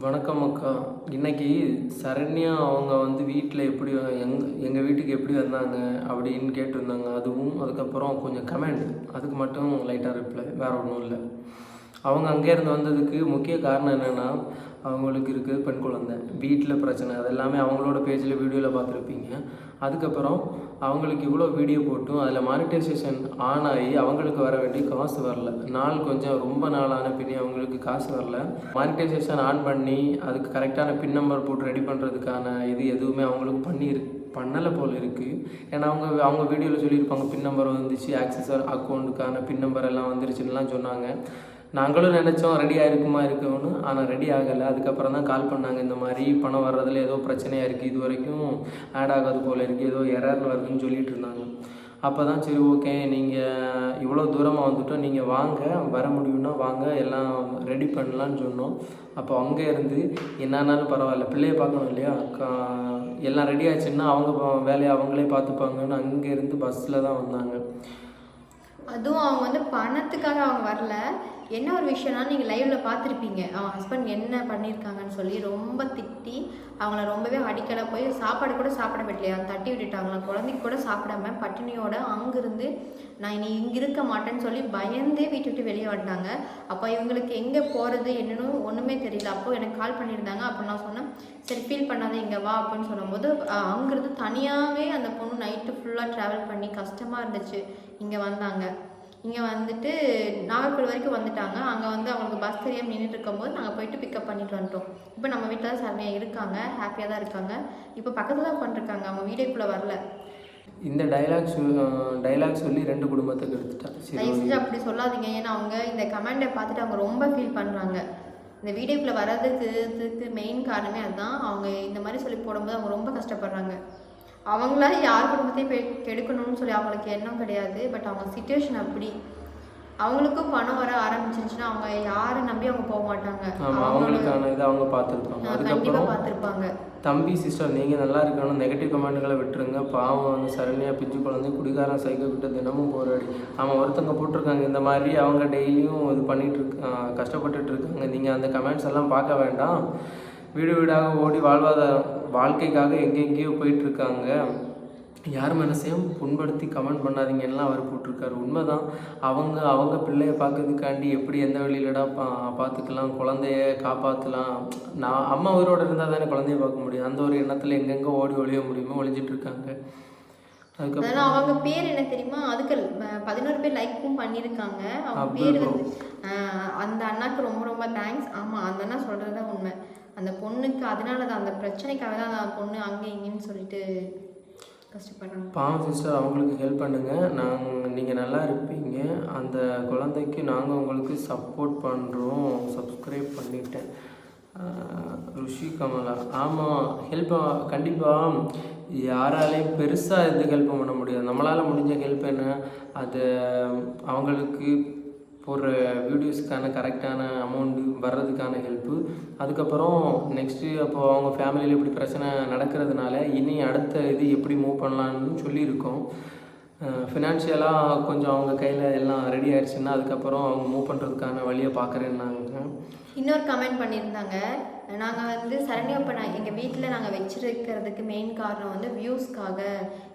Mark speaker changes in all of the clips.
Speaker 1: வணக்கம் அக்கா. இன்னைக்கு சரண்யா அவங்க வந்து வீட்டில் எப்படி எங்கள் வீட்டுக்கு எப்படி வந்தாங்க அப்படின்னு கேட்டிருந்தாங்க. அதுக்கப்புறம் கொஞ்சம் கமெண்ட், அதுக்கு மட்டும் லைட்டாக ரிப்ளை, வேறு ஒன்றும் இல்லை. அவங்க அங்கேருந்து வந்ததுக்கு முக்கிய காரணம் என்னென்னா, அவங்களுக்கு இருக்குது பெண் குழந்தை, வீட்டில் பிரச்சனை, அது எல்லாமே அவங்களோட பேஜில் வீடியோவில் பார்த்துருப்பீங்க. அதுக்கப்புறம் அவங்களுக்கு இவ்வளோ வீடியோ போட்டும் அதில் மானிட்டைசேஷன் ஆன் ஆகி அவங்களுக்கு வர வேண்டிய காசு வரல. கொஞ்சம் ரொம்ப நாளான பின்னே அவங்களுக்கு காசு வரல. மானிட்டைசேஷன் ஆன் பண்ணி அதுக்கு கரெக்டான பின் நம்பர் போட்டு ரெடி பண்ணுறதுக்கான இது எதுவுமே அவங்களுக்கு பண்ணலை போல் இருக்குது. ஏன்னா அவங்க வீடியோவில் சொல்லியிருப்பாங்க, பின் நம்பர் வந்துச்சு, ஆக்சிஸ் அக்கௌண்ட்டுக்கான பின் நம்பர் எல்லாம் வந்துருச்சுன்னெலாம் சொன்னாங்க. நாங்களும் நினச்சோம் ரெடி இருக்கும்னு, ஆனால் ரெடி ஆகலை. அதுக்கப்புறம் தான் கால் பண்ணாங்க, இந்த மாதிரி பணம் வர்றதில் ஏதோ பிரச்சனையாக இருக்குது, இது வரைக்கும் ஆட் ஆகாது போல் இருக்குது, ஏதோ எரர் வருதுன்னு சொல்லிட்டு இருந்தாங்க. அப்போ தான் சரி ஓகே, நீங்கள் இவ்வளோ தூரமாக வந்துட்டோம், நீங்கள் வாங்க, வர முடியும்னா வாங்க, எல்லாம் ரெடி பண்ணலான்னு சொன்னோம். அப்போ அங்கே இருந்து என்னன்னாலும் பரவாயில்ல, பிள்ளையை பார்க்கணும் இல்லையா, எல்லாம் ரெடி ஆச்சுன்னா அவங்க வேலையை அவங்களே பார்த்துப்பாங்கன்னு அங்கேருந்து பஸ்ஸில் தான் வந்தாங்க.
Speaker 2: அதுவும் அவங்க வந்து பணத்துக்காக அவங்க வரல. என்ன ஒரு விஷயம்னா, நீங்கள் லைவில் பார்த்துருப்பீங்க, அவங்க ஹஸ்பண்ட் என்ன பண்ணியிருக்காங்கன்னு சொல்லி ரொம்ப திட்டி அவங்கள ரொம்பவே அடிக்கலை, போய் சாப்பாடு கூட சாப்பிட விடலையா, தட்டி விட்டுட்டாங்களாம். குழந்தைக்கு கூட சாப்பிடாம பட்டினியோட அங்கேருந்து நான் இனி இங்கே இருக்க மாட்டேன்னு சொல்லி பயந்தே வீட்டு விட்டு வெளியே வந்துட்டாங்க. அப்போ இவங்களுக்கு எங்கே போகிறது என்னன்னு ஒன்றுமே தெரியல. அப்போது எனக்கு கால் பண்ணியிருந்தாங்க. அப்போ நான் சொன்னேன், சரி ஃபீல் பண்ணாத, இங்கே வா அப்படின்னு சொல்லும்போது, அங்கேருந்து தனியாகவே அந்த பொண்ணு நைட்டு ஃபுல்லாக ட்ராவல் பண்ணி கஷ்டமாக இருந்துச்சு. இங்கே வந்தாங்க. இங்கே வந்துட்டு நாகர்கோவில் வரைக்கும் வந்துட்டாங்க. அங்கே வந்து அவங்களுக்கு பஸ் தெரியாமல் நின்றுட்டு இருக்கும்போது நாங்கள் போயிட்டு பிக்கப் பண்ணிட்டு வந்துட்டோம். இப்போ நம்ம வீட்டில் தான் சரண்யா இருக்காங்க, ஹாப்பியாக தான் இருக்காங்க. இப்போ பக்கத்தில் தான் உட்காந்துருக்காங்க, அவங்க வீடியோக்குள்ளே வரல.
Speaker 1: இந்த டைலாக் சொல்லி 2 குடும்பத்துக்கு எடுத்துட்டாங்க.
Speaker 2: தயவு செஞ்சு அப்படி சொல்லாதீங்க. ஏன்னா அவங்க இந்த கமெண்டை பார்த்துட்டு அவங்க ரொம்ப ஃபீல் பண்ணுறாங்க. இந்த வீடியோக்குள்ளே வர்றதுக்கு மெயின் காரணமே அதுதான். அவங்க இந்த மாதிரி சொல்லி போடும்போது அவங்க ரொம்ப கஷ்டப்படுறாங்க. அவங்களால யார் குடும்பத்தையும் கெடுக்கணும்னு சொல்லி அவங்களுக்கு எண்ணம் கிடையாது. பட் அவங்க சிச்சுவேஷன் அப்படி. அவங்களுக்கும் பணம் வர ஆரம்பிச்சிருச்சுன்னா அவங்க யாரை நம்பி அவங்க போக மாட்டாங்க.
Speaker 1: அவங்களுக்கான இதை அவங்க பார்த்துருப்பாங்க. அதுக்கப்புறம்
Speaker 2: பார்த்துருப்பாங்க.
Speaker 1: தம்பி சிஸ்டர், நீங்கள் நல்லா இருக்கணும், நெகட்டிவ் கமெண்ட்டுகளை விட்டுருங்க. பாவம் வந்து சரண்யா பிச்சு குழந்தை குடிகாரன் சைக்கிள் விட்டு தினமும் போராடி ஒருத்தவங்க போட்டிருக்காங்க, இந்த மாதிரி அவங்க டெய்லியும் இது பண்ணிட்டு கஷ்டப்பட்டுட்டு இருக்காங்க. நீங்கள் அந்த கமெண்ட்ஸ் எல்லாம் பார்க்க வேண்டாம். வீடு வீடாக ஓடி வாழ்க்கைக்காக எங்கெங்கேயோ போயிட்டுருக்காங்க. யார் மனசையும் புண்படுத்தி கமெண்ட் பண்ணாதீங்கலாம் அவர் போட்டிருக்காரு. உண்மைதான். அவங்க பிள்ளையை பார்க்கறதுக்காண்டி எப்படி எந்த வழியிலடா பார்த்துக்கலாம், குழந்தைய காப்பாற்றலாம். அம்மா உயிரோடு இருந்தால் தானே குழந்தைய பார்க்க முடியும். அந்த ஒரு எண்ணத்தில் எங்கெங்கே ஒளிய முடியுமோ ஒளிஞ்சிட்டு இருக்காங்க.
Speaker 2: அதுக்கப்புறம் அவங்க பேர் என்ன தெரியுமா, அதுக்கு 11 பேர் லைக்கும் பண்ணியிருக்காங்க. அவங்க பேர் வந்து அந்த அண்ணாக்கு ரொம்ப ரொம்ப தேங்க்ஸ். ஆமாம், அந்த அண்ணா சொல்கிறது தான் உண்மை. அந்த பொண்ணுக்கு அதனால தான், அந்த பிரச்சனைக்காக தான் அந்த பொண்ணு அங்கே இங்கேன்னு சொல்லிட்டு கஷ்டப்படுறாங்க.
Speaker 1: பாவம் சிஸ்டர், அவங்களுக்கு ஹெல்ப் பண்ணுங்கள். நீங்கள் நல்லா இருப்பீங்க. அந்த குழந்தைக்கு நாங்கள் உங்களுக்கு சப்போர்ட் பண்ணுறோம். சப்ஸ்கிரைப் பண்ணிட்டேன். ருஷி கமலா, ஆமாம், ஹெல்ப் கண்டிப்பாக யாராலையும் பெருசாக எது ஹெல்ப் பண்ண முடியாது. நம்மளால் முடிஞ்ச ஹெல்ப் என்ன, அது அவங்களுக்கு ஒரு வீடியோஸ்க்கான கரெக்டான அமௌண்ட்டு வர்றதுக்கான ஹெல்ப்பு. அதுக்கப்புறம் நெக்ஸ்ட்டு அப்போது அவங்க ஃபேமிலியில் இப்படி பிரச்சனை நடக்கிறதுனால இனி அடுத்த இது எப்படி மூவ் பண்ணலான்னு சொல்லியிருக்கோம். ஃபினான்ஷியலாக கொஞ்சம் அவங்க கையில் எல்லாம் ரெடி ஆகிடுச்சுன்னா அதுக்கப்புறம் அவங்க மூவ் பண்ணுறதுக்கான வழியை பார்க்குறேன்னாங்க.
Speaker 2: இன்னொரு கமெண்ட் பண்ணியிருந்தாங்க, நாங்கள் வந்து சரண்யா இப்போ எங்கள் வீட்டில் நாங்கள் வச்சுருக்கிறதுக்கு மெயின் காரணம் வந்து வியூஸ்க்காக,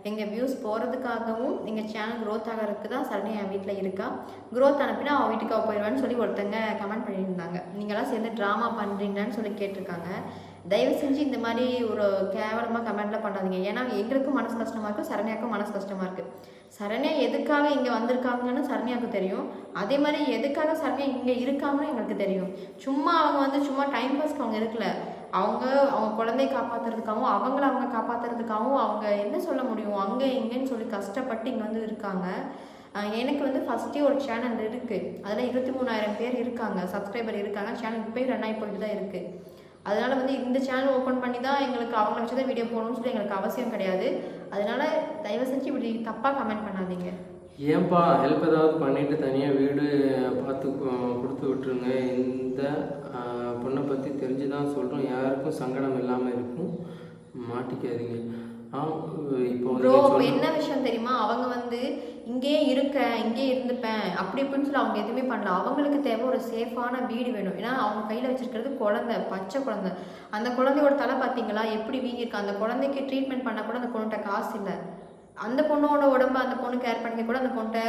Speaker 2: எங்கள் வியூஸ் போகிறதுக்காகவும் எங்கள் சேனல் க்ரோத் ஆகிறதுக்கு தான் சரண்யா என் வீட்டில் இருக்கா. க்ரோத் அனுப்பினா அவள் வீட்டுக்கு போயிடுவான்னு சொல்லி ஒருத்தங்க கமெண்ட் பண்ணியிருந்தாங்க. நீங்களாம் சேர்ந்து ட்ராமா பண்ணுறீங்களான்னு சொல்லி கேட்டிருக்காங்க. தயவு செஞ்சு இந்த மாதிரி ஒரு கேவலமாக கமெண்ட்லாம் பண்ணாதீங்க. ஏன்னா எங்களுக்கும் மனசு கஷ்டமாக இருக்குது, சரண்யாவுக்கும் மனசு கஷ்டமாக இருக்குது. சரண்யா எதுக்காக இங்கே வந்திருக்காங்கன்னு சரண்யாவுக்கு தெரியும். அதே மாதிரி எதுக்காக சரண்யா இங்கே இருக்காங்கன்னு எங்களுக்கு தெரியும். அவங்க வந்து சும்மா டைம் பாஸ்க்கு அவங்க இருக்கல. அவங்க குழந்தைய காப்பாற்றுறதுக்காகவும் அவங்க காப்பாற்றுறதுக்காகவும் அவங்க என்ன சொல்ல முடியும், அங்கே இங்கேன்னு சொல்லி கஷ்டப்பட்டு இங்கே வந்து இருக்காங்க. எனக்கு வந்து ஃபஸ்ட்டே ஒரு சேனல் இருக்குது, அதில் 23,000 பேர் இருக்காங்க, சப்ஸ்கிரைபர் இருக்காங்க. சேனல் இப்போ ரன் ஆகி போயிட்டு தான் இருக்குது. அதனால் வந்து இந்த சேனல் ஓப்பன் பண்ணி தான் எங்களுக்கு அவங்கள வச்சு தான் வீடியோ போடணும்னு சொல்லி எங்களுக்கு அவசியம் கிடையாது. அதனால் தயவு செஞ்சு இப்படி தப்பாக கமெண்ட் பண்ணாதீங்க.
Speaker 1: ஏன்பா ஹெல்ப் ஏதாவது பண்ணிவிட்டு தனியாக வீடு பார்த்து கொடுத்து விட்டுருங்க. இந்த பொண்ணை பற்றி தெரிஞ்சு தான் சொல்கிறோம், யாருக்கும் சங்கடம் இல்லாமல் இருக்கும், மாட்டிக்காதீங்க. இப்போ
Speaker 2: ப்ரோ இப்போ என்ன விஷயம் தெரியுமா, அவங்க வந்து இங்கேயே இருக்கேன், இங்கேயே இருந்துப்பேன் அப்படி இப்படின்னு சொல்லி அவங்க எதுவுமே பண்ணல. அவங்களுக்கு தேவை ஒரு சேஃபான வீடு வேணும். ஏன்னா அவங்க கையில் வச்சிருக்கிறது குழந்தை, பச்சை குழந்தை. அந்த குழந்தையோட தலை பார்த்தீங்களா எப்படி வீங்கிருக்கு. அந்த குழந்தைக்கு ட்ரீட்மெண்ட் பண்ணால் கூட அந்த பொண்ணுகிட்ட காசு இல்லை. அந்த பொண்ணோட உடம்பு அந்த பொண்ணு கேர் பண்ணிக்க கூட அந்த பொண்ணை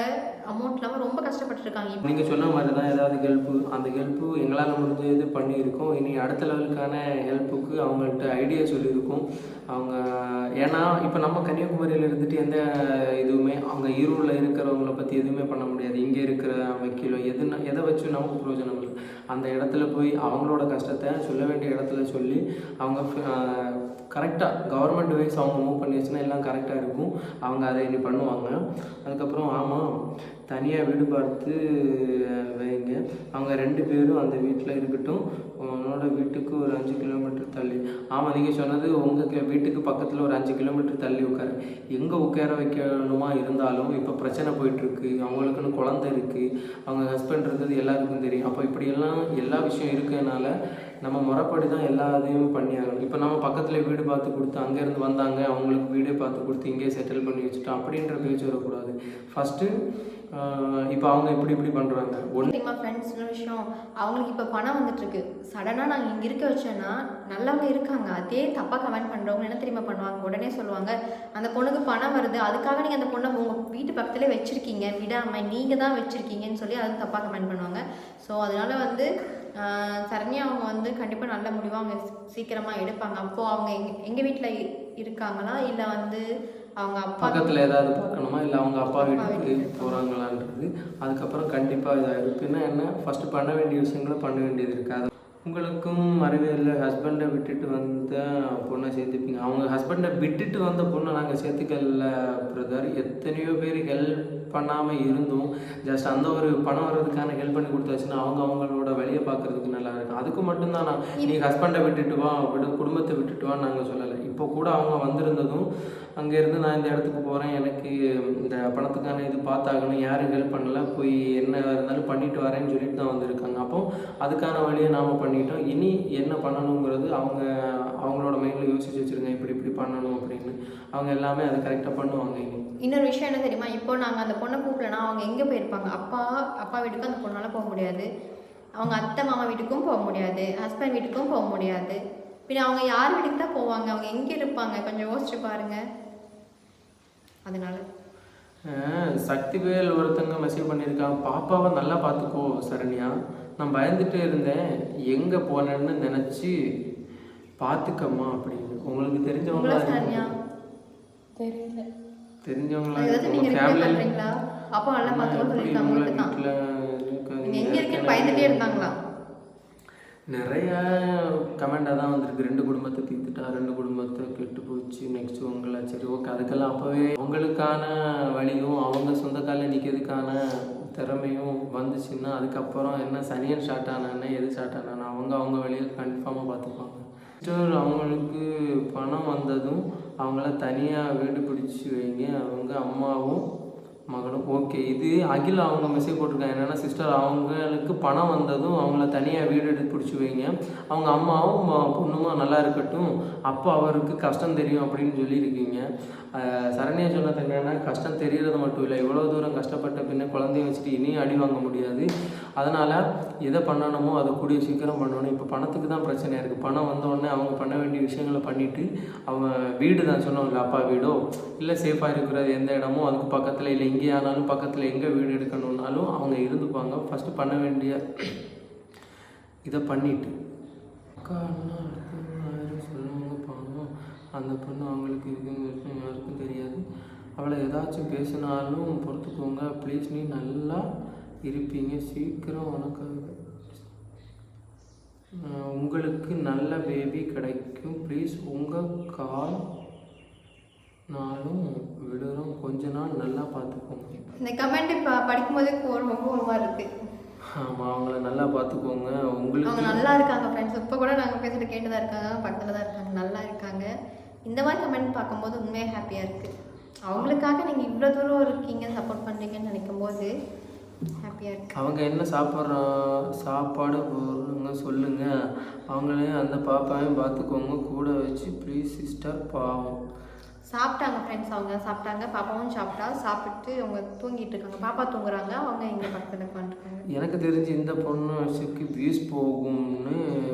Speaker 2: அமௌண்ட் இல்லாமல் ரொம்ப கஷ்டப்பட்டுருக்காங்க.
Speaker 1: நீங்கள் சொன்ன மாதிரி தான் ஏதாவது அந்த ஹெல்ப்பு எங்களால் முடிஞ்சது பண்ணியிருக்கோம். இனி அடுத்த லெவலுக்கான ஹெல்ப்புக்கு அவங்கள்ட்ட ஐடியா சொல்லியிருக்கோம். அவங்க ஏன்னா இப்போ நம்ம கன்னியாகுமரியில் இருந்துட்டு எந்த இதுவுமே அவங்க ஈரோடில் இருக்கிறவங்கள பற்றி எதுவுமே பண்ண முடியாது. இங்கே இருக்கிற வக்கீலோ எதை வச்சு நமக்கு பிரயோஜனம் இல்லை. அந்த இடத்துல போய் அவங்களோட கஷ்டத்தை சொல்ல வேண்டிய இடத்துல சொல்லி அவங்க கரெக்டாக கவர்மெண்ட் வைஸ் அவங்க மூவ் பண்ணி வச்சுன்னா எல்லாம் கரெக்டாக இருக்கும். அவங்க அதை இனி பண்ணுவாங்க. அதுக்கப்புறம் ஆமாம், தனியாக வீடு பார்த்து வைங்க. அவங்க 2 பேரும் அந்த வீட்டில் இருக்கட்டும். உன்னோட வீட்டுக்கு ஒரு 5 கிலோமீட்டர் தள்ளி. ஆமாம், நீங்கள் சொன்னது உங்கள் வீட்டுக்கு பக்கத்தில் ஒரு 5 கிலோமீட்டர் தள்ளி உட்காரு. எங்கே உட்கார வைக்கணுமா இருந்தாலும் இப்போ பிரச்சனை போயிட்டுருக்கு. அவங்களுக்குன்னு குழந்தை இருக்குது, அவங்க ஹஸ்பண்ட் இருந்தது எல்லாருக்கும் தெரியும். அப்போ இப்படியெல்லாம் எல்லா விஷயம் இருக்கிறதுனால நம்ம முறைப்படி தான் எல்லா இதையும் பண்ணி ஆகணும். இப்போ நம்ம பக்கத்தில் வீடு பார்த்து கொடுத்து அங்கேருந்து வந்தாங்க, அவங்களுக்கு வீடே பார்த்து கொடுத்து இங்கேயே செட்டில் பண்ணி வச்சுட்டோம் அப்படின்ற பேச்சு வரக்கூடாது. ஃபஸ்ட்டு இப்போ அவங்க இப்படி பண்ணுறாங்க.
Speaker 2: ஒன்றுமா ஃப்ரெண்ட்ஸ் விஷயம், அவங்களுக்கு இப்போ பணம் வந்துட்டுருக்கு. சடனாக நாங்கள் இங்கே இருக்க வச்சோன்னா நல்லவங்க இருக்காங்க, அதே தப்பாக கமெண்ட் பண்ணுறவங்க என்ன தெரியுமா பண்ணுவாங்க, உடனே சொல்லுவாங்க அந்த பொண்ணுக்கு பணம் வருது அதுக்காக நீங்கள் அந்த பொண்ணை உங்கள் வீட்டு பக்கத்துலேயே வச்சுருக்கீங்க, விடாமல் நீங்கள் தான் வச்சுருக்கீங்கன்னு சொல்லி அது தப்பாக கமெண்ட் பண்ணுவாங்க. ஸோ அதனால் வந்து சரண்யா அவங்க வந்து கண்டிப்பாக நல்ல முடிவாக அவங்க சீக்கிரமாக எடுப்பாங்க. அப்போது அவங்க எங்கள் வீட்டில் இருக்காங்களா இல்லை வந்து அவங்க அப்பா
Speaker 1: பக்கத்தில் ஏதாவது பார்க்கணுமா இல்லை அவங்க அப்பா வீட்டுக்கு போகிறாங்களான்றது. அதுக்கப்புறம் கண்டிப்பாக இதாக இருக்குன்னா என்ன, ஃபஸ்ட்டு பண்ண வேண்டிய விஷயங்களை பண்ண வேண்டியது இருக்காது. உங்களுக்கும் அறிவியலில் ஹஸ்பண்டை விட்டுட்டு வந்த பொண்ணை சேர்த்துப்பீங்க. அவங்க ஹஸ்பண்டை விட்டுட்டு வந்த பொண்ணை நாங்கள் சேர்த்துக்கல பிரதர். எத்தனையோ பேர் ஹெல்ப் பண்ணாமல் இருந்தும் ஜஸ்ட் அந்த ஒரு பணம் வர்றதுக்கான ஹெல்ப் பண்ணி கொடுத்தாச்சுன்னா அவங்களோட வழியை பார்க்குறதுக்கு நல்லா இருக்கும். அதுக்கு மட்டும்தான் நான் நீ ஹஸ்பண்டை விட்டுட்டு வா, குடும்பத்தை விட்டுட்டு வான்னு நாங்கள் சொல்லலை. இப்போ கூட அவங்க வந்திருந்ததும் அங்கேருந்து நான் இந்த இடத்துக்கு போகிறேன், எனக்கு இந்த பணத்துக்கான இது பார்த்தாகணும், யாரும் ஹெல்ப் பண்ணலை, போய் என்ன இருந்தாலும் பண்ணிட்டு வரேன்னு சொல்லிட்டு தான் வந்திருக்காங்க. அப்போ அதுக்கான வழியை நாம் பண்ணிட்டோம். இனி என்ன பண்ணணுங்கிறது அவங்களோட மைண்டில் யோசிச்சு வச்சுருங்க, இப்படி பண்ணணும் அப்படின்னு. அவங்க எல்லாமே அதை கரெக்டாக பண்ணுவாங்க.
Speaker 2: இன்னொரு விஷயம் என்ன தெரியுமா, இப்போ நாங்கள் அந்த பொண்ணை கூப்பிடலன்னா அவங்க எங்கே போயிருப்பாங்க, அப்பா வீட்டுக்கும் அந்த பொண்ணால் போக முடியாது, அவங்க அத்தை மாமா வீட்டுக்கும் போக முடியாது, ஹஸ்பண்ட் வீட்டுக்கும் போக முடியாது. பின்ன அவங்க யார் வீட்டுக்கு தான் போவாங்க, அவங்க எங்கே இருப்பாங்க, கொஞ்சம் யோசிச்சு பாருங்க. அதனால
Speaker 1: சக்திவேல் ஒருத்தங்க மெசேஜ் பண்ணியிருக்காங்க, பாப்பாவை நல்லா பார்த்துக்கோ சரண்யா, நான் பயந்துட்டே இருந்தேன், எங்கே போனேன்னு நினச்சி பார்த்துக்கம்மா அப்படின்னு. உங்களுக்கு தெரிஞ்சவங்களா? தெரிஞ்சவங்களா?
Speaker 2: அப்பா நல்லா பார்த்துக்கோன்னு சொல்லியிருக்காங்க. எங்கே இருக்குன்னு பயந்துட்டே இருந்தாங்களா?
Speaker 1: நிறையா கமெண்டாக தான் வந்திருக்கு. 2 குடும்பத்தை தீர்த்துட்டா, 2 குடும்பத்தை கெட்டு போச்சு, நெக்ஸ்ட் உங்களை. சரி ஓகே, அதுக்கெல்லாம் அப்போவே அவங்களுக்கான வழியும் அவங்க சொந்த காலில் நிற்கிறதுக்கான திறமையும் வந்துச்சுன்னா அதுக்கப்புறம் என்ன சனியன் ஸ்டார்ட் ஆனானே எது ஸ்டார்ட் ஆனானா அவங்க வழியை கன்ஃபார்மாக பார்த்துப்பாங்க. அவங்களுக்கு பணம் வந்ததும் அவங்கள தனியாக வீடு பிடிச்சி வைங்க, அவங்க அம்மாவும் மகனும். ஓகே, இது அகில் அவங்க மெசேஜ் போட்டிருக்காங்க. என்னென்னா சிஸ்டர், அவங்களுக்கு பணம் வந்ததும் அவங்கள தனியாக வீடு எடுத்து பிடிச்சி வைங்க, அவங்க அம்மாவும் பொண்ணுமா நல்லா இருக்கட்டும், அப்போ அவருக்கு கஷ்டம் தெரியும் அப்படின்னு சொல்லியிருக்கீங்க. சரண்யா சொன்னது என்னென்னா, கஷ்டம் தெரிகிறது மட்டும் இல்லை, இவ்வளோ தூரம் கஷ்டப்பட்ட பின்ன குழந்தைய வச்சுட்டு இனியும் அடி வாங்க முடியாது. அதனால் எதை பண்ணணுமோ அதை கூடிய சீக்கிரம் பண்ணணும். இப்போ பணத்துக்கு தான் பிரச்சனையாக இருக்குது. பணம் வந்தோடனே அவங்க பண்ண வேண்டிய விஷயங்களை பண்ணிவிட்டு அவங்க வீடு தான் சொன்னவங்க, அப்பா வீடோ இல்லை சேஃபாக இருக்கிறது எந்த இடமோ அதுக்கு பக்கத்தில், இல்லை எங்கே ஆனாலும் பக்கத்தில் எங்கே வீடு எடுக்கணுன்னாலும் அவங்க இருந்துப்பாங்க. ஃபஸ்ட்டு பண்ண வேண்டிய இதை பண்ணிவிட்டு அக்கா அண்ணா சொல்லுவாங்க. பாவம் அந்த பொண்ணு அவங்களுக்கு இருக்குன்னு விஷயம் யாருக்கும் தெரியாது. அவளை ஏதாச்சும் பேசினாலும் பொறுத்துக்கோங்க ப்ளீஸ், நீ நல்லா இருப்பீங்க சீக்கிரம், உனக்கு உங்களுக்கு நல்ல பேபி கிடைக்கும் ப்ளீஸ், உங்கள் கால் நாளும் விடுறோம், கொஞ்ச நாள் நல்லா பார்த்துக்கோங்க.
Speaker 2: இந்த கமெண்ட் படிக்கும்போது ரொம்ப ஒரு இருக்கு.
Speaker 1: ஆமாம், அவங்கள நல்லா பார்த்துக்கோங்க. உங்களுக்கு
Speaker 2: அவங்க நல்லா இருக்காங்க ஃப்ரெண்ட்ஸ், இப்போ கூட நாங்கள் பேசிட்டு கேட்டு தான் இருக்காங்க, பக்கத்தில் தான் இருக்காங்க, நல்லா இருக்காங்க. இந்த மாதிரி கமெண்ட் பார்க்கும்போது உண்மையாக ஹாப்பியாக இருக்குது. அவங்களுக்காக நீங்கள் இவ்வளோ தூரம் இருக்கீங்க, சப்போர்ட் பண்ணுறீங்கன்னு நினைக்கும் போது ஹாப்பியாக இருக்குது.
Speaker 1: அவங்க என்ன சாப்பாடு போடுறாங்க சொல்லுங்கள், அவங்களையும் அந்த பாப்பாவையும் பார்த்துக்கோங்க, கூட வச்சு ப்ளீஸ் சிஸ்டர், பாவம்.
Speaker 2: சாப்பிட்டாங்க ஃப்ரெண்ட்ஸ், அவங்க சாப்பிட்டாங்க, பாப்பாவும் சாப்பிட்டா. சாப்பிட்டு அவங்க தூங்கிட்டு இருக்காங்க. பாப்பா தூங்குறாங்க, அவங்க இங்கே பக்கத்தில் உட்காந்துருக்காங்க.
Speaker 1: எனக்கு தெரிஞ்சு இந்த பொண்ணு விஷயத்துக்கு வியூஸ் போகும்னு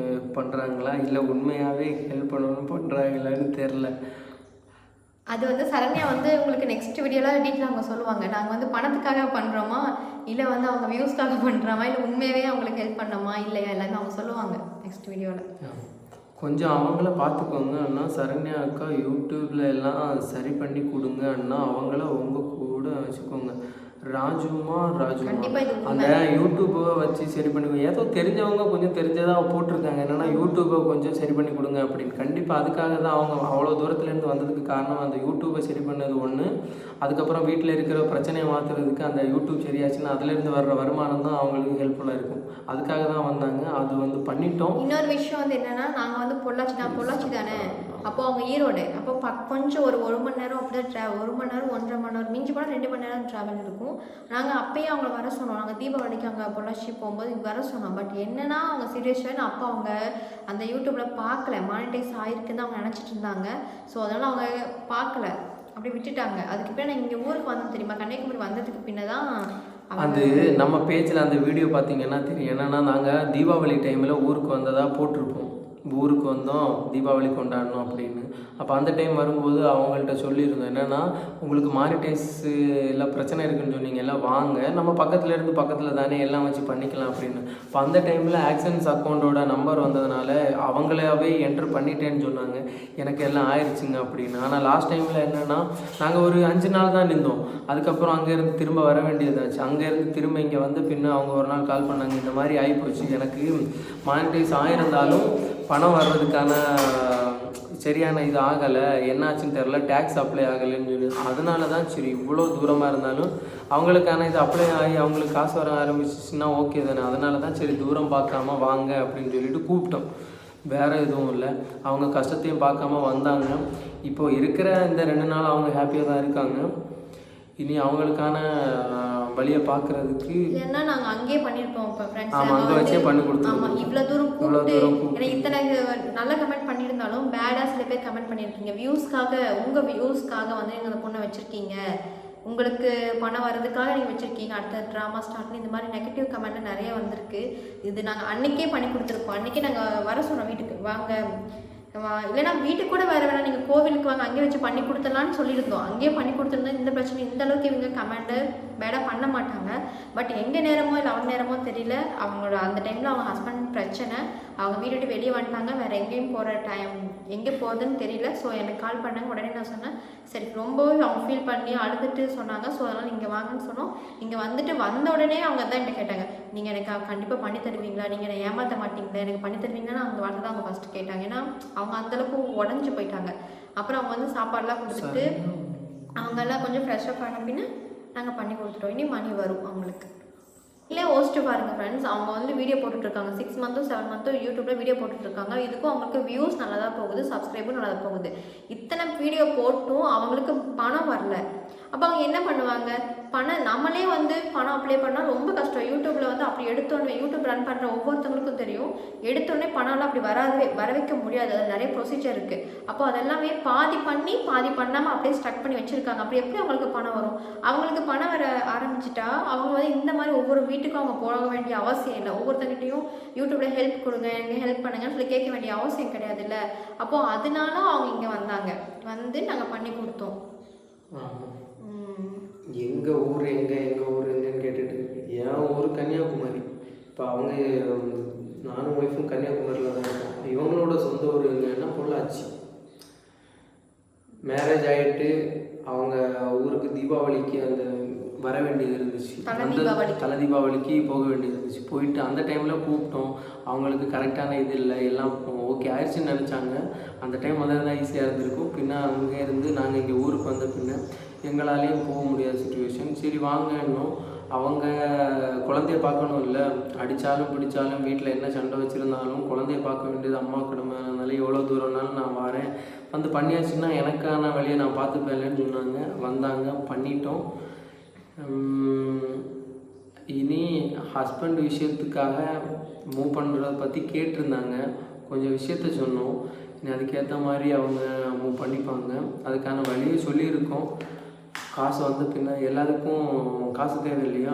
Speaker 1: பண்ணுறாங்களா இல்லை உண்மையாகவே ஹெல்ப் பண்ணணும்னு பண்ணுறாங்களான்னு தெரில.
Speaker 2: அது வந்து சரண்யா வந்து உங்களுக்கு நெக்ஸ்ட் வீடியோவில் டீட்டெயில் அவங்க சொல்லுவாங்க. நாங்கள் வந்து பணத்துக்காக பண்ணுறோமா, இல்லை வந்து அவங்க வியூஸ்க்காக பண்ணுறோமா, இல்லை உண்மையாகவே அவங்களுக்கு ஹெல்ப் பண்ணோமா இல்லையா, எல்லாமே அவங்க சொல்லுவாங்க நெக்ஸ்ட் வீடியோவில்.
Speaker 1: கொஞ்சம் அவங்கள பார்த்துக்கோங்க அண்ணா. சரண்யா அக்கா யூடியூப்ல எல்லாம் சரி பண்ணி கொடுங்க அண்ணா. அவங்கள உங்கள் கூட வச்சுக்கோங்க. ராஜுமா அந்த யூடியூப்பை வச்சு சரி பண்ணி ஏதோ தெரிஞ்சவங்க கொஞ்சம் தெரிஞ்சதாக போட்டிருக்காங்க. என்னென்னா யூடியூப்பை கொஞ்சம் சரி பண்ணி கொடுங்க அப்படின்னு. கண்டிப்பாக அதுக்காக தான் அவங்க அவ்வளோ தூரத்துலேருந்து வந்ததுக்கு காரணம் அந்த யூடியூப்பை சரி பண்ணது ஒன்று. அதுக்கப்புறம் வீட்டில் இருக்கிற பிரச்சனையை மாற்றுறதுக்கு அந்த யூடியூப் சரியாச்சுன்னா அதுலேருந்து வர்ற வருமானம் தான் அவங்களுக்கு ஹெல்ப்ஃபுல்லாக இருக்கும். அதுக்காக தான் வந்தாங்க. அது வந்து பண்ணிட்டோம்.
Speaker 2: இன்னொரு விஷயம் வந்து என்னென்னா, நாங்கள் வந்து பொள்ளாச்சி தானே, அப்போது அவங்க ஈரோடு. அப்போ கொஞ்சம் ஒரு மணி நேரம் அப்படி தான் 1 மணி நேரம் 1.5 மணி நேரம், மிஞ்சி போனால் 2 மணி நேரம் ட்ராவல் இருக்கும். நாங்கள் அப்பயே அவங்கள வர சொன்னோம். நாங்கள் தீபாவளிக்கு அங்கே பொள்ளாச்சி போகும்போது இங்கே வர சொன்னோம். பட் என்னன்னா அவங்க சீரியஸாக அப்போ அவங்க அந்த யூடியூப்பில் பார்க்கல, மானிட்டைஸ் ஆகிருக்குன்னு அவங்க நினச்சிட்டு இருந்தாங்க. ஸோ அதனால் அவங்க பார்க்கல, அப்படி விட்டுட்டாங்க. அதுக்கு பின்னாடி நான் இங்கே ஊருக்கு வந்தோம் தெரியுமா, கன்னியாகுமரி வந்ததுக்கு பின்ன தான்
Speaker 1: அது நம்ம பேஜில் அந்த வீடியோ பார்த்தீங்கன்னா தெரியும். என்னென்னா நாங்கள் தீபாவளி டைமில் ஊருக்கு வந்ததாக போட்டிருப்போம். ஊருக்கு வந்தோம் தீபாவளி கொண்டாடணும் அப்படின்னு. அப்போ அந்த டைம் வரும்போது அவங்கள்ட்ட சொல்லியிருந்தோம் என்னென்னா, உங்களுக்கு மானிட்டைஸ் எல்லாம் பிரச்சனை இருக்குதுன்னு சொன்னீங்க, எல்லாம் வாங்க நம்ம பக்கத்தில் தானே எல்லாம் வச்சு பண்ணிக்கலாம் அப்படின்னு. இப்போ அந்த டைமில் ஆக்சன்ஸ் அக்கௌண்ட்டோட நம்பர் வந்ததுனால அவங்களாவே என்ட்ரு பண்ணிட்டேன்னு சொன்னாங்க. எனக்கு எல்லாம் ஆயிடுச்சுங்க அப்படின்னு. ஆனால் லாஸ்ட் டைமில் என்னென்னா, நாங்கள் ஒரு 5 நாள் தான் நின்றோம். அதுக்கப்புறம் அங்கேருந்து திரும்ப வர வேண்டியதாச்சு. அங்கேருந்து திரும்ப இங்கே வந்து பின்ன அவங்க ஒரு நாள் கால் பண்ணாங்க, இந்த மாதிரி ஆகிப்போச்சு, எனக்கு மானிட்டைஸ் ஆகிருந்தாலும் பணம் வர்றதுக்கான சரியான இது ஆகலை, என்னாச்சுன்னு தெரில, டேக்ஸ் அப்ளை ஆகலைன்னு சொல்லி. அதனால தான் சரி இவ்வளோ தூரமாக இருந்தாலும் அவங்களுக்கான இது அப்ளை ஆகி அவங்களுக்கு காசு வர ஆரம்பிச்சிச்சுன்னா ஓகே தானே. அதனால தான் சரி தூரம் பார்க்காம வாங்க அப்படின்னு சொல்லிட்டு கூப்பிட்டோம். வேறு எதுவும் இல்லை. அவங்க கஷ்டத்தையும் பார்க்காம வந்தாங்க. இப்போது இருக்கிற இந்த 2 நாள் அவங்க ஹாப்பியாக தான் இருக்காங்க. இனி அவங்களுக்கான வழியை பார்க்குறதுக்கு
Speaker 2: ஏன்னா நாங்கள் அங்கேயே பண்ணியிருப்போம். இப்போ ஃப்ரெண்ட்ஸ்
Speaker 1: அங்கே வச்சே பண்ணி கொடுத்தோம்.
Speaker 2: ஆமாம், இவ்வளோ தூரம் கூப்பிட்டு இத்தனை நல்ல கமெண்ட் பண்ணியிருந்தாலும் பேடாக சில பேர் கமெண்ட் பண்ணியிருக்கீங்க. வியூஸ்க்காக, உங்கள் வியூஸ்க்காக வந்து நீங்கள் அந்த பொண்ணை வச்சுருக்கீங்க, உங்களுக்கு பணம் வர்றதுக்காக நீங்கள் வச்சுருக்கீங்க, அடுத்த ட்ராமா ஸ்டார்ட்னு இந்த மாதிரி நெகட்டிவ் கமெண்ட் நிறைய வந்திருக்கு. இது நாங்கள் அன்றைக்கே பண்ணி கொடுத்துருப்போம். அன்றைக்கே நாங்கள் வர சொன்னோம் வீட்டுக்கு வாங்க, இல்லைனா வீட்டுக்கு கூட வேணாம், நீங்கள் கோவிலுக்கு வாங்க, அங்கேயே வச்சு பண்ணி கொடுத்துடலான்னு சொல்லியிருந்தோம். அங்கேயே பண்ணி கொடுத்துருந்தா இந்த பிரச்சனை இந்த அளவுக்கு இவங்க கமெண்ட்டு பேடாக பண்ண மாட்டாங்க. பட் எங்கள் நேரமோ இல்லை அவங்க நேரமோ தெரியல, அவங்களோட அந்த டைமில் அவங்க ஹஸ்பண்ட் பிரச்சனை, அவங்க வீடு விட்டு வெளியே வந்துட்டாங்க, வேறு எங்கேயும் போகிற டைம் எங்கே போகிறதுன்னு தெரியல. ஸோ எனக்கு கால் பண்ணாங்க. உடனே நான் சொன்னேன் சரி, ரொம்பவே அவங்க ஃபீல் பண்ணி அழுதுட்டு சொன்னாங்க. ஸோ அதனால் நீங்கள் வாங்கன்னு சொன்னோம். இங்கே வந்துட்டு வந்த உடனே அவங்க தான் என்கிட்ட கேட்டாங்க, நீங்கள் எனக்கு கண்டிப்பாக பண்ணி தருவீங்களா, நீங்கள் என்னை ஏமாற்ற மாட்டீங்களா, எனக்கு பண்ணி தருவீங்கன்னு அவங்க வார்த்தை தான் அவங்க ஃபஸ்ட்டு கேட்டாங்க. ஏன்னா அவங்க அந்தளவுக்கு உடஞ்சி போயிட்டாங்க. அப்புறம் அவங்க வந்து சாப்பாடெலாம் கொடுத்துட்டு அவங்கெல்லாம் கொஞ்சம் ஃப்ரெஷ்ஷப் ஆன பின்ன நாங்கள் பண்ணி கொடுத்துட்டோம். இனி மணி வரும் அவங்களுக்கு. இல்லை யோசிச்சு பாருங்கள் ஃப்ரெண்ட்ஸ், அவங்க வந்து வீடியோ போட்டுட்ருக்காங்க 6 மந்த்தோ 7 மந்த்தோ யூடியூப்பில் வீடியோ போட்டுட்ருக்காங்க. இதுக்கும் அவங்களுக்கு வியூஸ் நல்லா தான் போகுது, சப்ஸ்கிரைபும் நல்லா தான் போகுது. இத்தனை வீடியோ போட்டும் அவங்களுக்கு பணம் வரல. அப்போ அவங்க என்ன பண்ணுவாங்க, பணம் நம்மளே வந்து பணம் அப்ளை பண்ணால் ரொம்ப கஷ்டம். யூடியூப்பில் வந்து அப்படி எடுத்தோடனே, யூடியூப் ரன் பண்ணுற ஒவ்வொருத்தவங்களுக்கும் தெரியும், எடுத்தோடனே பணம்லாம் அப்படி வர வைக்க முடியாது. அது நிறைய ப்ரொசீஜர் இருக்குது. அப்போ அதெல்லாமே பாதி பண்ணி பாதி பண்ணாமல் அப்படியே ஸ்டக் பண்ணி வச்சுருக்காங்க. அப்படி எப்படி அவங்களுக்கு பணம் வரும்? அவங்களுக்கு பணம் வர ஆரம்பிச்சிட்டா அவங்க வந்து இந்த மாதிரி ஒவ்வொரு வீட்டுக்கும் அவங்க போக வேண்டிய அவசியம் இல்லை. ஒவ்வொருத்தங்கிட்டையும் யூடியூப்பில் ஹெல்ப் கொடுங்க, எனக்கு ஹெல்ப் பண்ணுங்கன்னு சொல்லி கேட்க வேண்டிய அவசியம் கிடையாது இல்லை. அப்போது அதனால அவங்க இங்கே வந்தாங்க, வந்து நாங்கள் பண்ணி கொடுத்தோம்.
Speaker 1: எங்கள் ஊர் எங்கன்னு கேட்டுட்டு என் ஊர் கன்னியாகுமரி. இப்போ அவங்க நானும் ஒய்ஃபும் கன்னியாகுமரியில் தான் இருக்கோம். இவங்களோட சொந்த ஊர் எங்கன்னா பொள்ளாச்சி. மேரேஜ் ஆகிட்டு அவங்க ஊருக்கு தீபாவளிக்கு அந்த வர வேண்டியது இருந்துச்சு, தலை தீபாவளிக்கு போக வேண்டியது இருந்துச்சு. போயிட்டு அந்த டைமில் கூப்பிட்டோம். அவங்களுக்கு கரெக்டான இது இல்லை, எல்லாம் ஓகே ஆயிடுச்சுன்னு நினச்சாங்க. அந்த டைம் முதல்ல தான் ஈஸியாக இருந்திருக்கும். பின்ன அங்கே இருந்து நாங்கள் இங்கே ஊருக்கு வந்த பின்ன எங்களாலேயும் போக முடியாத சுச்சுவேஷன். சரி வாங்க, இன்னும் அவங்க குழந்தைய பார்க்கணும் இல்லை, அடித்தாலும் பிடிச்சாலும் வீட்டில் என்ன சண்டை வச்சுருந்தாலும் குழந்தைய பார்க்க வேண்டியது அம்மா கடமை. அதனால எவ்வளோ தூரம்னாலும் நான் வரேன், வந்து பண்ணியாச்சுன்னா எனக்கான வழியை நான் பார்த்துப்பேன்லன்னு சொன்னாங்க. வந்தாங்க, பண்ணிட்டோம். இனி ஹஸ்பண்ட் விஷயத்துக்காக மூவ் பண்ணுறத பற்றி கேட்டிருந்தாங்க. கொஞ்சம் விஷயத்த சொன்னோம். இனி அதுக்கேற்ற மாதிரி அவங்க மூவ் பண்ணிப்பாங்க. அதுக்கான வழியை சொல்லியிருக்கோம். காசு வந்து பின்ன எல்லாருக்கும் காசு தேவை இல்லையா,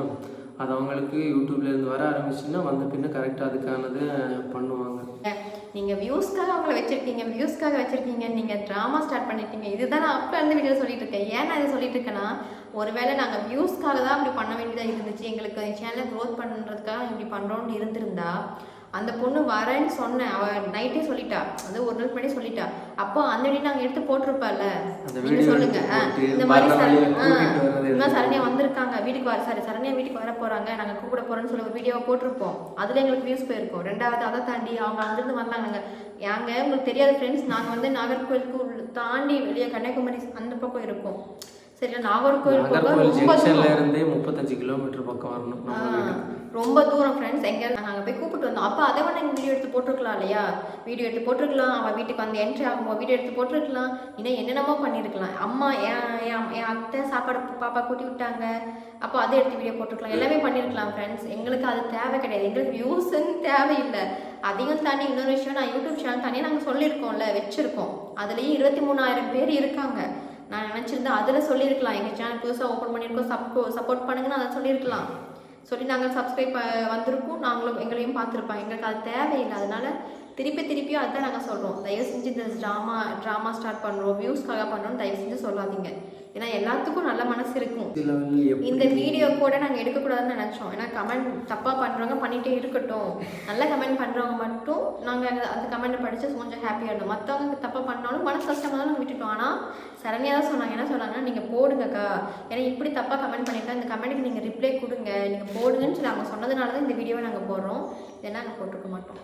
Speaker 1: அது அவங்களுக்கு யூடியூப்லேருந்து வர ஆரம்பிச்சுன்னா வந்த பின்ன கரெக்டாக அதுக்கானதை பண்ணுவாங்க.
Speaker 2: நீங்கள் வியூஸ்க்காக அவங்கள வச்சுருக்கீங்க, நீங்கள் ட்ராமா ஸ்டார்ட் பண்ணிட்டீங்க. இதுதான் நான் அப்போ இருந்து வீடியோ சொல்லிட்டு இருக்கேன். ஏன் நான் இதை சொல்லிட்டு இருக்கேன்னா, ஒருவேளை நாங்கள் வியூஸ்க்காக தான் அப்படி பண்ண வேண்டியதாக இருந்துச்சு, எங்களுக்கு சேனலை க்ரோத் பண்ணுறதுக்காக இப்படி பண்ணுறோன்னு இருந்திருந்தா, அந்த பொண்ணு வரேன்னு சொன்னேன், அவள் நைட்டே சொல்லிட்டா, அது ஒரு நாள் முன்னாடி சொல்லிட்டா. அப்போ அந்த வீடியோ நாங்கள் எடுத்து போட்டிருப்பால, நீங்கள் சொல்லுங்க இந்த மாதிரி சரண்யா வந்திருக்காங்க வீட்டுக்கு சரண்யா வீட்டுக்கு வர போகிறாங்க, நாங்கள் கூப்பிட போகிறோன்னு சொல்லி ஒரு வீடியோவை போட்டிருப்போம். அதில் எங்களுக்கு வியூஸ் போயிருக்கோம். ரெண்டாவது அதை தாண்டி அவங்க அங்கிருந்து வந்தாங்க. ஏங்க உங்களுக்கு தெரியாத ஃப்ரெண்ட்ஸ், நாங்கள் வந்து நாகர்கோவிலுக்கு தாண்டி வெளியே கன்னியாகுமரி அந்த பக்கம் இருக்கோம். சரியா, நாகர்கோவில்
Speaker 1: இருந்தே 35 கிலோமீட்டர் பக்கம் வரணும்.
Speaker 2: ரொம்ப தூரம் ஃப்ரெண்ட்ஸ். எங்கே நாங்கள் போய் கூப்பிட்டு வந்தோம். அப்போ அதை விட வீடியோ எடுத்து போட்டிருக்கலாம் இல்லையா, வீடியோ எடுத்து போட்டிருக்கலாம். அவள் வீட்டுக்கு வந்து என்ட்ரி ஆகும்போது வீடியோ எடுத்து போட்டிருக்கலாம். இன்னும் என்னென்னமோ பண்ணியிருக்கலாம். அம்மா என் அத்தை சாப்பாடு பாப்பா கூட்டி விட்டாங்க, அப்போ அதை எடுத்து வீடியோ போட்டிருக்கலாம். எல்லாமே பண்ணியிருக்கலாம் ஃப்ரெண்ட்ஸ். எங்களுக்கு அது தேவை கிடையாது. எங்களுக்கு வியூஸுன்னு தேவையில்லை. அதையும் தாண்டி இன்னொரு விஷயம், நான் யூடியூப் சேனல் தனியாக நாங்கள் சொல்லியிருக்கோம்ல, வச்சுருக்கோம். அதுலேயும் 23,000 பேர் இருக்காங்க. நான் நினச்சிருந்தா அதில் சொல்லியிருக்கலாம், எங்கள் சேனல் புதுசாக ஓப்பன் பண்ணியிருக்கோம், சப்போர்ட் பண்ணுங்கன்னு அதை சொல்லியிருக்கலாம். சொல்லி நாங்கள் சப்ஸ்கிரைப் வந்திருக்கோம், நாங்களும் எங்களையும் பார்த்துருப்போம். எங்களுக்கு அது தேவையில்லை. அதனால திருப்பியும் அதுதான் நாங்கள் சொல்கிறோம். தயவு செஞ்சு இந்த ட்ராமா ஸ்டார்ட் பண்ணுறோம், வியூஸ்க்காக பண்ணுறோம், தயவு செஞ்சு சொல்லாதீங்க. ஏன்னா எல்லாத்துக்கும் நல்ல மனசு இருக்கும். இந்த வீடியோ கூட நாங்கள் எடுக்கக்கூடாதுன்னு நினச்சோம். ஏன்னா கமெண்ட் தப்பாக பண்ணுறவங்க பண்ணிகிட்டே இருக்கட்டும், நல்ல கமெண்ட் பண்ணுறவங்க மட்டும் நாங்கள் அந்த கமெண்ட்டை படித்து கொஞ்சம் ஹாப்பியாக இருந்தோம். மற்றவங்க தப்பாக பண்ணாலும் மனசு கஷ்டமாக தான் நாங்கள் விட்டுட்டோம். ஆனால் சரண்யா தான் சொன்னாங்க, என்ன சொன்னாங்கன்னா, நீங்கள் போடுங்கக்கா, ஏன்னா இப்படி தப்பாக கமெண்ட் பண்ணியிருக்கா, இந்த கமெண்ட்டுக்கு நீங்கள் ரிப்ளை கொடுங்க, நீங்கள் போடுங்கன்னு சொல்லி அவங்க சொன்னதுனால தான் இந்த வீடியோவை நாங்கள் போடுறோம். இதெல்லாம் நாங்கள் போட்டிருக்க மாட்டோம்.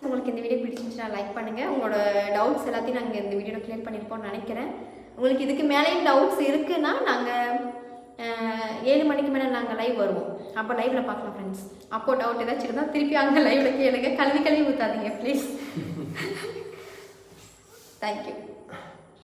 Speaker 2: உங்களுக்கு இந்த வீடியோ பிடிச்சிருந்துச்சுன்னா லைக் பண்ணுங்கள். உங்களோட டவுட்ஸ் எல்லாத்தையும் நாங்கள் இந்த வீடியோவில் கிளியர் பண்ணியிருப்போம்னு நினைக்கிறேன். உங்களுக்கு இதுக்கு மேலேயும் டவுட்ஸ் இருக்குன்னா நாங்கள் 7 மணிக்கு மேலே நாங்கள் லைவ் வருவோம். அப்போ லைவில் பார்க்கலாம் ஃப்ரெண்ட்ஸ். அப்போது டவுட் ஏதாச்சும் இருந்தால் திருப்பி அங்கே லைவில் கேளுங்க. கல்வி ஊற்றாதீங்க ப்ளீஸ். தேங்க்யூ.